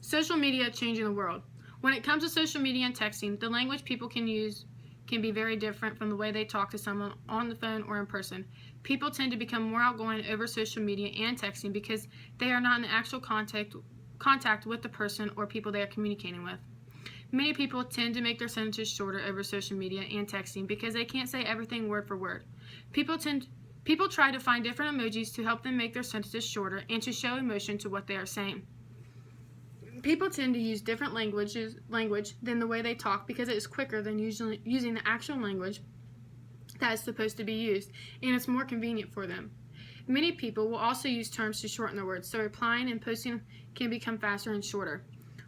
Social media changing the world. When it comes to social media and texting, the language people can use can be very different from the way they talk to someone on the phone or in person. People tend to become more outgoing over social media and texting because they are not in actual contact with the person or people they are communicating with. Many people tend to make their sentences shorter over social media and texting because they can't say everything word for word. People try to find different emojis to help them make their sentences shorter and to show emotion to what they are saying. People tend to use different language than the way they talk because it is quicker than using the actual language that is supposed to be used, and it's more convenient for them. Many people will also use terms to shorten their words, so replying and posting can become faster and shorter.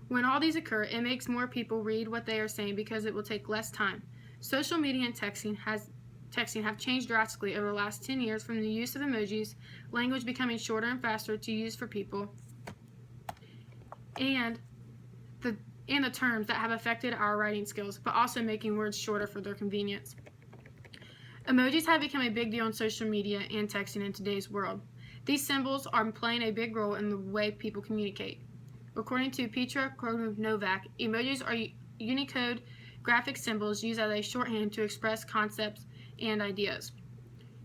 When all these occur, it makes more people read what they are saying because it will take less time. Social media and texting have changed drastically over the last 10 years from the use of emojis, language becoming shorter and faster to use for people, and the terms that have affected our writing skills, but also making words shorter for their convenience. Emojis have become a big deal on social media and texting in today's world. These symbols are playing a big role in the way people communicate. According to Petra Novak, emojis are Unicode graphic symbols used as a shorthand to express concepts and ideas.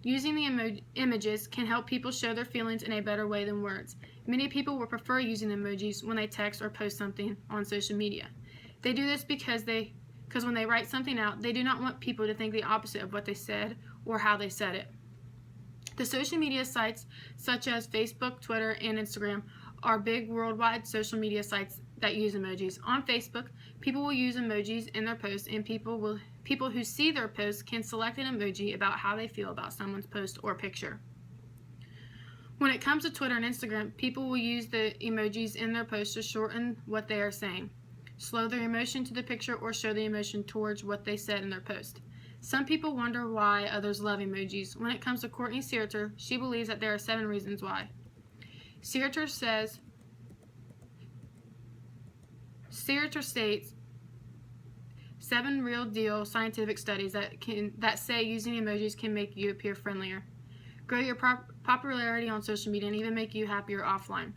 Using the images can help people show their feelings in a better way than words. Many people will prefer using emojis when they text or post something on social media. They do this because when they write something out, they do not want people to think the opposite of what they said or how they said it. The social media sites such as Facebook, Twitter, and Instagram are big worldwide social media sites that use emojis. On Facebook, people will use emojis in their posts, and people who see their posts can select an emoji about how they feel about someone's post or picture. When it comes to Twitter and Instagram, people will use the emojis in their posts to shorten what they are saying, slow their emotion to the picture, or show the emotion towards what they said in their post. Some people wonder why others love emojis. When it comes to Courtney Searter, she believes that there are 7 reasons why. Searter states 7 real deal scientific studies that say using emojis can make you appear friendlier, grow your popularity on social media, and even make you happier offline.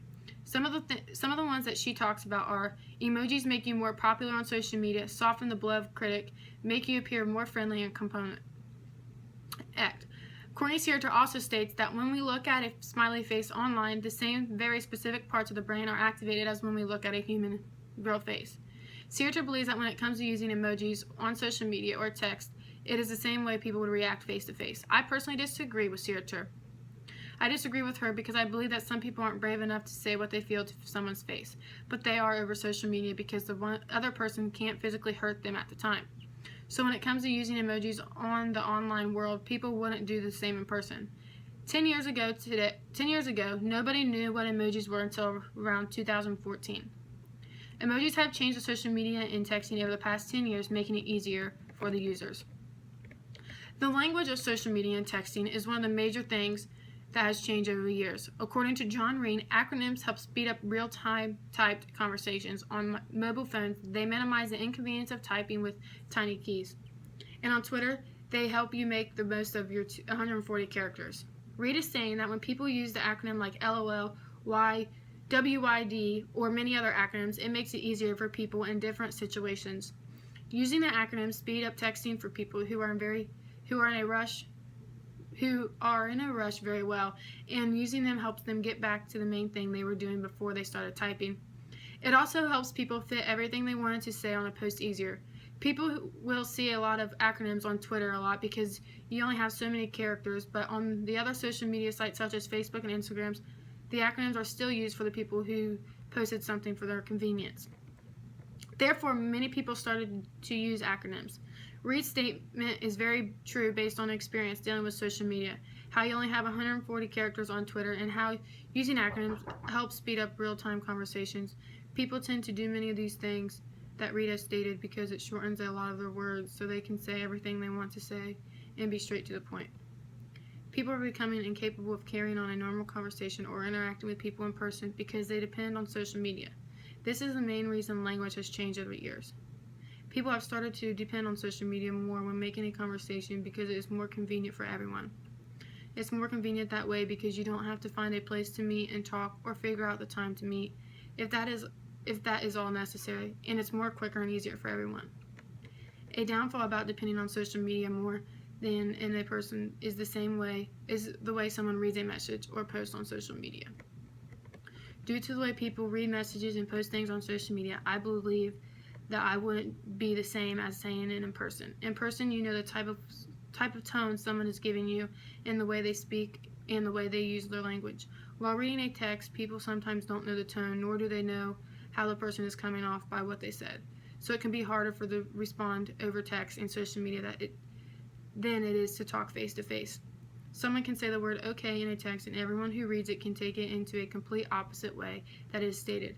Some of the ones that she talks about are emojis make you more popular on social media, soften the blow of critic, make you appear more friendly, and component act. Courtney Searter also states that when we look at a smiley face online, the same very specific parts of the brain are activated as when we look at a human real face. Searter believes that when it comes to using emojis on social media or text, it is the same way people would react face to face. I personally disagree with Searter. I disagree with her because I believe that some people aren't brave enough to say what they feel to someone's face, but they are over social media because the other person can't physically hurt them at the time. So when it comes to using emojis on the online world, people wouldn't do the same in person. 10 years ago, nobody knew what emojis were until around 2014. Emojis have changed the social media and texting over the past 10 years, making it easier for the users. The language of social media and texting is one of the major things that has changed over the years. According to John Reen, acronyms help speed up real-time typed conversations. On mobile phones, they minimize the inconvenience of typing with tiny keys. And on Twitter, they help you make the most of your 140 characters. Reed is saying that when people use the acronym like LOL, WYD, or many other acronyms, it makes it easier for people in different situations. Using the acronyms speed up texting for people who are in a rush very well, and using them helps them get back to the main thing they were doing before they started typing. It also helps people fit everything they wanted to say on a post easier. People will see a lot of acronyms on Twitter a lot because you only have so many characters, but on the other social media sites such as Facebook and Instagram, the acronyms are still used for the people who posted something for their convenience. Therefore, many people started to use acronyms. Reed's statement is very true based on experience dealing with social media, how you only have 140 characters on Twitter, and how using acronyms helps speed up real-time conversations. People tend to do many of these things that Reed has stated because it shortens a lot of their words so they can say everything they want to say and be straight to the point. People are becoming incapable of carrying on a normal conversation or interacting with people in person because they depend on social media. This is the main reason language has changed over the years. People have started to depend on social media more when making a conversation because it is more convenient for everyone. It's more convenient that way because you don't have to find a place to meet and talk or figure out the time to meet. If that is if that is all necessary, and it's more quicker and easier for everyone. A downfall about depending on social media more than in a person is the way someone reads a message or post on social media. Due to the way people read messages and post things on social media, I believe that I wouldn't be the same as saying it in person. In person, you know the type of tone someone is giving you and the way they speak and the way they use their language. While reading a text, people sometimes don't know the tone, nor do they know how the person is coming off by what they said. So it can be harder for them to respond over text and social media than it is to talk face to face. Someone can say the word okay in a text, and everyone who reads it can take it into a complete opposite way that is stated.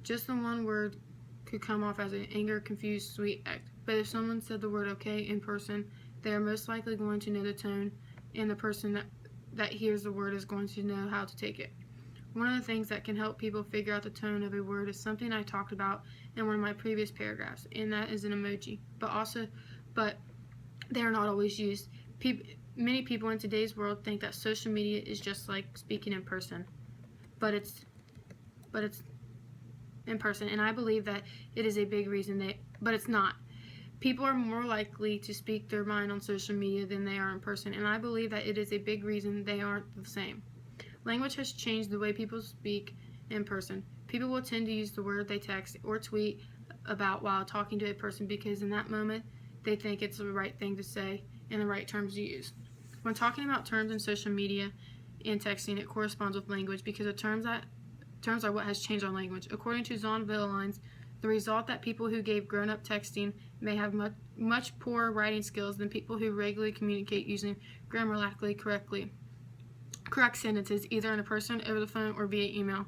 Just the one word could come off as an anger, confused, sweet act. But if someone said the word okay in person, they are most likely going to know the tone, and the person that hears the word is going to know how to take it. One of the things that can help people figure out the tone of a word is something I talked about in one of my previous paragraphs, and that is an emoji. But they are not always used. Many people in today's world think that social media is just like speaking in person, but it's in person, and I believe that it is a big reason but it's not. People are more likely to speak their mind on social media than they are in person, and I believe that it is a big reason they aren't the same. Language has changed the way people speak in person. People will tend to use the word they text or tweet about while talking to a person because in that moment they think it's the right thing to say and the right terms to use. When talking about terms in social media and texting, it corresponds with language because the terms are what has changed our language. According to Zon Villelines, the result that people who gave grown-up texting may have much poorer writing skills than people who regularly communicate using grammatically correct sentences either in person, over the phone, or via email.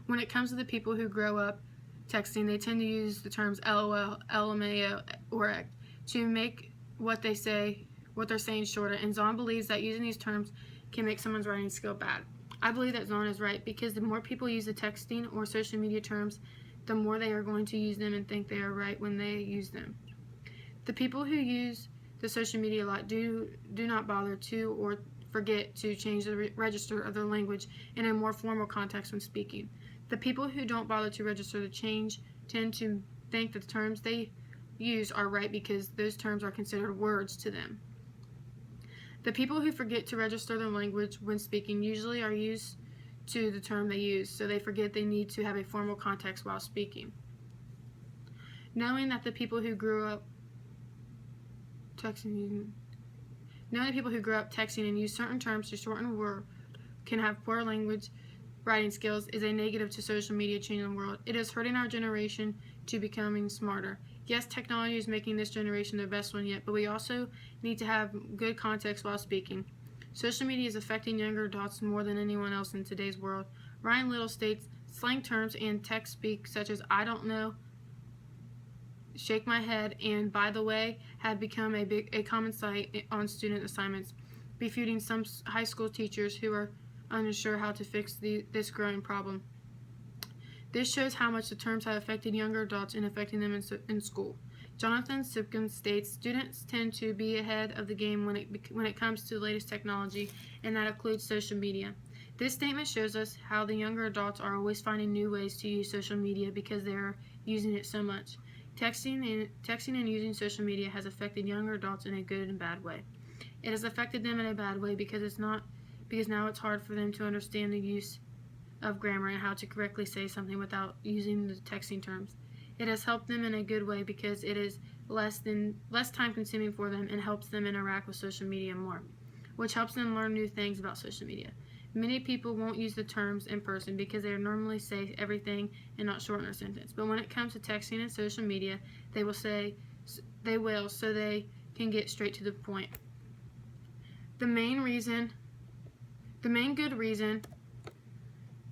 When it comes to the people who grow up texting, they tend to use the terms LOL, LMAO, or X to make what they're saying shorter, and Zon believes that using these terms can make someone's writing skill bad. I believe that Zon is right because the more people use the texting or social media terms, the more they are going to use them and think they are right when they use them. The people who use the social media a lot do not bother to or forget to change the register of their language in a more formal context when speaking. The people who don't bother to register the change tend to think that the terms they use are right because those terms are considered words to them. The people who forget to register their language when speaking usually are used to the term they use, so they forget they need to have a formal context while speaking. Knowing that the people who grew up texting and use certain terms to shorten a word can have poor language writing skills is a negative to social media changing the world. It is hurting our generation to becoming smarter. Yes, technology is making this generation the best one yet, but we also need to have good context while speaking. Social media is affecting younger adults more than anyone else in today's world. Ryan Little states, slang terms and text speak such as I don't know, shake my head, and by the way have become a common sight on student assignments, befuddling some high school teachers who are unsure how to fix this growing problem. This shows how much the terms have affected younger adults and affecting them in school. Jonathan Sipkin states, students tend to be ahead of the game when it comes to the latest technology, and that includes social media. This statement shows us how the younger adults are always finding new ways to use social media because they are using it so much. Texting and using social media has affected younger adults in a good and bad way. It has affected them in a bad way because now it's hard for them to understand the use of grammar and how to correctly say something without using the texting terms. It has helped them in a good way because it is less time consuming for them and helps them interact with social media more, which helps them learn new things about social media. Many people won't use the terms in person because they normally say everything and not shorten their sentence. But when it comes to texting and social media, they will so they can get straight to the point. The main good reason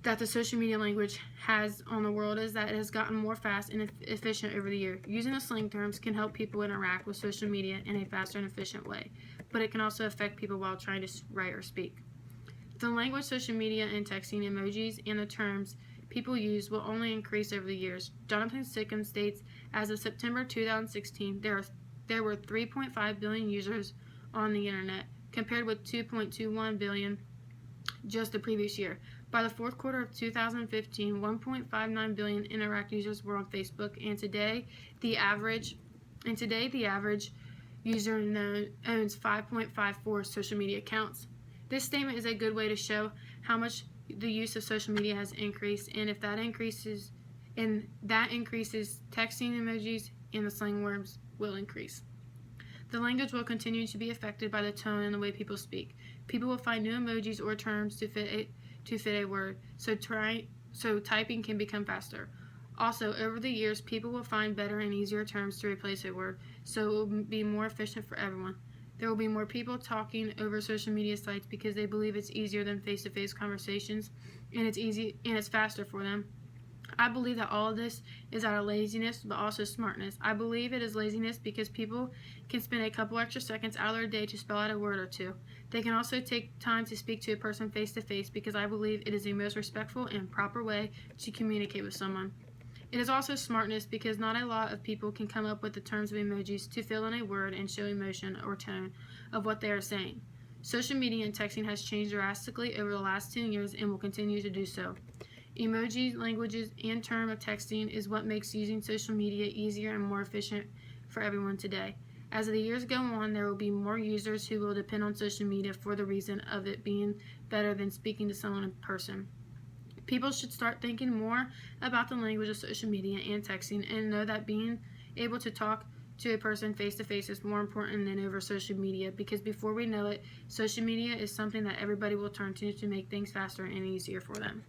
that the social media language has on the world is that it has gotten more fast and efficient over the year. Using the slang terms can help people interact with social media in a faster and efficient way, but it can also affect people while trying to write or speak. The language, social media, and texting, emojis, and the terms people use will only increase over the years. Jonathan Sickham states, as of September 2016, there were 3.5 billion users on the internet, compared with 2.21 billion just the previous year. By the fourth quarter of 2015, 1.59 billion Interact users were on Facebook, and today the average user owns 5.54 social media accounts. This statement is a good way to show how much the use of social media has increased, and if that increases, texting emojis and the slang words will increase. The language will continue to be affected by the tone and the way people speak. People will find new emojis or terms to fit a word, so typing can become faster. Also, over the years, people will find better and easier terms to replace a word, so it will be more efficient for everyone. There will be more people talking over social media sites because they believe it's easier than face-to-face conversations, and it's faster for them. I believe that all of this is out of laziness, but also smartness. I believe it is laziness because people can spend a couple extra seconds out of their day to spell out a word or two. They can also take time to speak to a person face to face because I believe it is the most respectful and proper way to communicate with someone. It is also smartness because not a lot of people can come up with the terms of emojis to fill in a word and show emotion or tone of what they are saying. Social media and texting has changed drastically over the last 10 years and will continue to do so. Emojis, languages, and term of texting is what makes using social media easier and more efficient for everyone today. As the years go on, there will be more users who will depend on social media for the reason of it being better than speaking to someone in person. People should start thinking more about the language of social media and texting and know that being able to talk to a person face to face is more important than over social media, because before we know it, social media is something that everybody will turn to make things faster and easier for them.